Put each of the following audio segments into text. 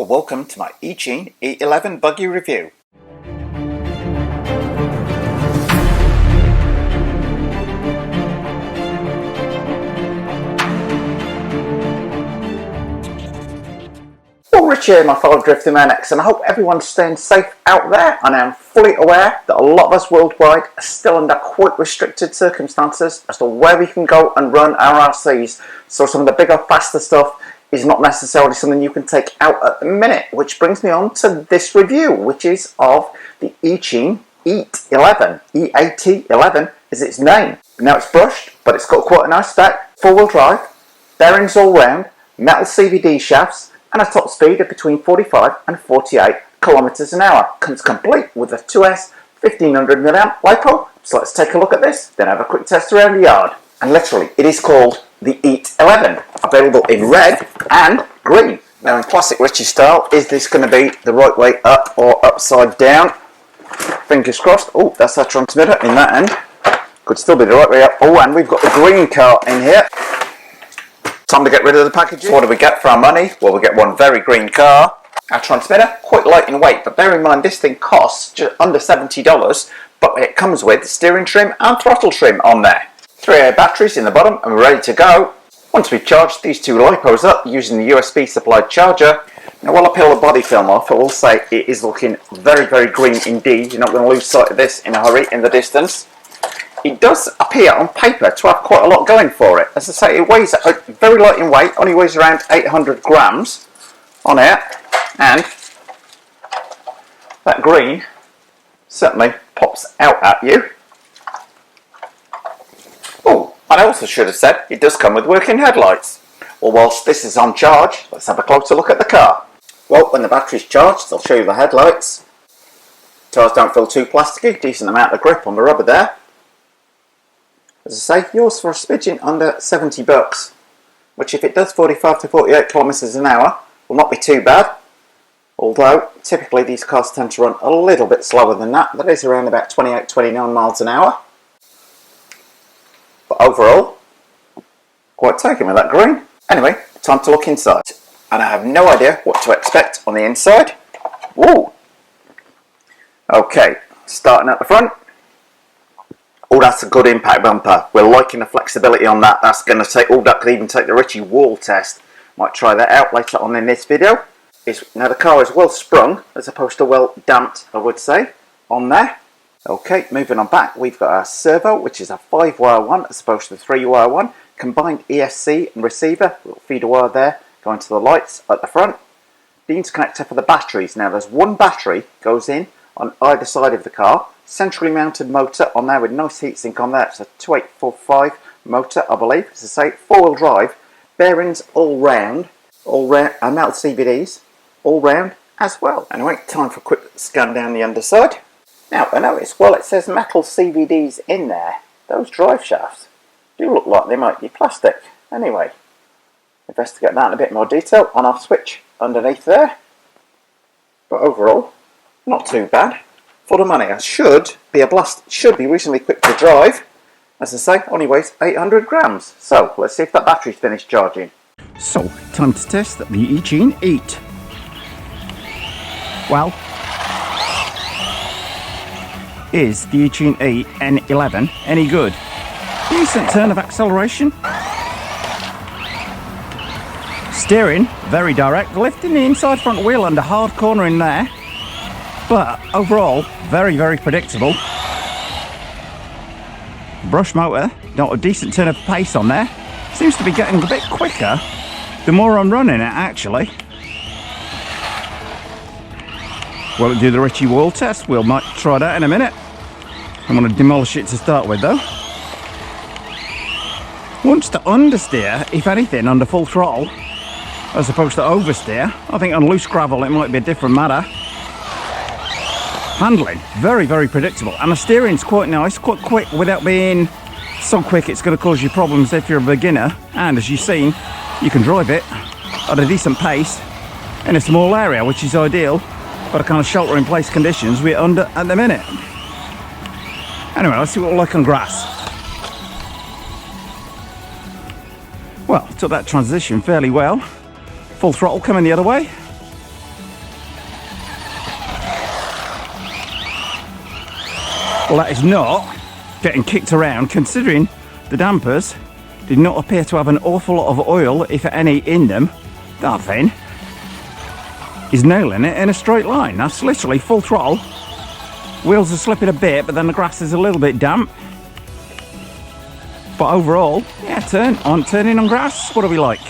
Well, welcome to my Eachine E11 buggy review. Well, Rich here, my fellow Driftomaniacs, and I hope everyone's staying safe out there. And I'm fully aware that a lot of us worldwide are still under quite restricted circumstances as to where we can go and run our RCs. So some of the bigger, faster stuff is not necessarily something you can take out at the minute, which brings me on to this review, which is of the Eachine E11. EAT11 is its name. Now it's brushed, but it's got quite a nice spec, four-wheel drive, bearings all round, metal CVD shafts, and a top speed of between 45 and 48 kilometers an hour. Comes complete with a 2S 1500 mAh LiPo. So let's take a look at this, then have a quick test around the yard. And literally, it is called the EAT11, available in red and green. Now in classic Richie style, is this going to be the right way up or upside down? Fingers crossed. Oh, that's our transmitter in that end. Could still be the right way up. Oh, and we've got the green car in here. Time to get rid of the packages. What do we get for our money? Well, we get one very green car. Our transmitter, quite light in weight, but bear in mind this thing costs just under $70, but it comes with steering trim and throttle trim on there. 3A batteries in the bottom and we're ready to go. Once we've charged these two LiPos up using the USB supplied charger, now while I peel the body film off, I will say it is looking very, very green indeed. You're not going to lose sight of this in a hurry in the distance. It does appear on paper to have quite a lot going for it. As I say, it weighs very light in weight, only weighs around 800 grams on it, and that green certainly pops out at you. Oh, and I also should have said it does come with working headlights. Well, whilst this is on charge, let's have a closer look at the car. Well, when the battery's charged, I'll show you the headlights. Tires don't feel too plasticky, decent amount of grip on the rubber there. As I say, yours for a smidgen under $70, which if it does 45 to 48 kilometers an hour, will not be too bad. Although, typically these cars tend to run a little bit slower than that. That is around about 28, 29 miles an hour. But overall, quite taken with that green. Anyway, time to look inside. And I have no idea what to expect on the inside. Woo! Okay, starting at the front. Oh, that's a good impact bumper. We're liking the flexibility on that. That's going to take, oh, that could even take the Richie wall test. Might try that out later on in this video. Now the car is well sprung, as opposed to well damped, I would say, on there. Okay, moving on back, we've got our servo, which is a 5-wire one, as opposed to the 3-wire one. Combined ESC and receiver, little feeder wire there, going to the lights at the front. The interconnector for the batteries. Now there's one battery goes in on either side of the car. Centrally mounted motor on there with nice heatsink on there. It's a 2845 motor, I believe. As I say, four-wheel drive, bearings all round, and metal CVDs all round as well. Anyway, time for a quick scan down the underside. Now I notice, well, it says metal CVDs in there. Those drive shafts do look like they might be plastic. Anyway, investigate that in a bit more detail on our switch underneath there. But overall, not too bad. For the money, it should be a blast. It should be reasonably quick to drive. As I say, only weighs 800 grams. So let's see if that battery's finished charging. So, time to test the Eachine 8. Well, is the Eachine 8 N11 any good? Decent turn of acceleration. Steering, very direct. Lifting the inside front wheel under hard corner in there. But overall, very, very predictable. Brush motor, got a decent turn of pace on there. Seems to be getting a bit quicker the more I'm running it, actually. Will it do the Richie wall test? We might try that in a minute. I'm going to demolish it to start with, though. Wants to understeer, if anything, under full throttle, as opposed to oversteer. I think on loose gravel it might be a different matter. Handling, very, very predictable, and the steering's quite nice, quite quick without being so quick it's going to cause you problems if you're a beginner. And as you've seen, you can drive it at a decent pace in a small area, which is ideal for the kind of shelter in place conditions we're under at the minute. Anyway, let's see what we're like on grass. Well, took that transition fairly well. Full throttle coming the other way. Well, that is not getting kicked around, considering the dampers did not appear to have an awful lot of oil, if any, in them. That thing is nailing it in a straight line. That's literally full throttle. Wheels are slipping a bit, but then the grass is a little bit damp. But overall, yeah, turning on grass. What do we like?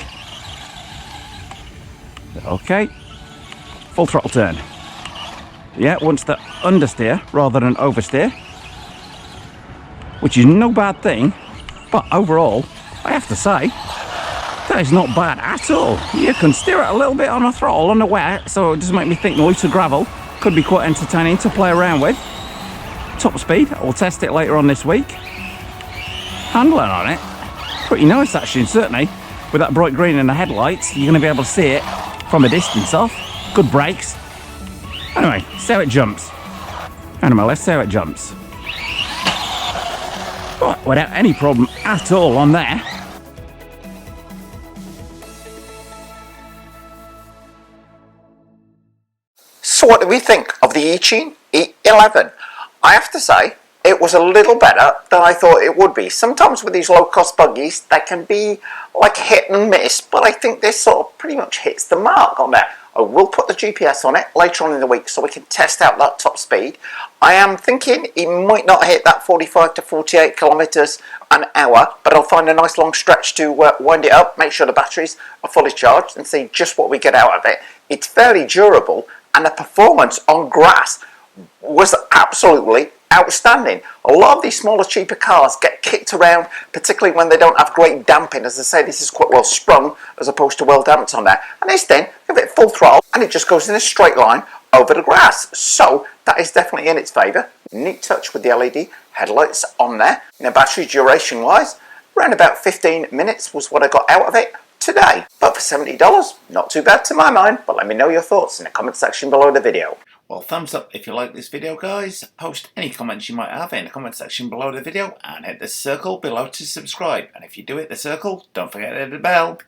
Okay, full throttle turn. Yeah, wants to understeer rather than oversteer, which is no bad thing. But overall, I have to say, that is not bad at all. You can steer it a little bit on a throttle on the wet, so it does make me think lighter gravel could be quite entertaining to play around with. Top speed, I'll test it later on this week. Handling on it, pretty nice actually, certainly. With that bright green in the headlights, you're going to be able to see it from a distance off. Good brakes. Anyway, see how it jumps. Anyway, let's see how it jumps. But without any problem at all on there. So what do we think of the Eachine E11? I have to say, it was a little better than I thought it would be. Sometimes with these low-cost buggies, they can be like hit and miss, but I think this sort of pretty much hits the mark on there. I will put the GPS on it later on in the week so we can test out that top speed. I am thinking it might not hit that 45 to 48 kilometers an hour, but I'll find a nice long stretch to wind it up, make sure the batteries are fully charged and see just what we get out of it. It's fairly durable, and the performance on grass was absolutely outstanding. A lot of these smaller, cheaper cars get kicked around, particularly when they don't have great damping. As I say, this is quite well sprung as opposed to well damped on there. And this thing, give it full throttle and it just goes in a straight line over the grass. So that is definitely in its favour. Neat touch with the LED headlights on there. Now, battery duration wise, around about 15 minutes was what I got out of it today. But for $70, not too bad to my mind. But let me know your thoughts in the comment section below the video. Well, thumbs up if you like this video, guys. Post any comments you might have in the comment section below the video and hit the circle below to subscribe. And if you do hit the circle, don't forget to hit the bell.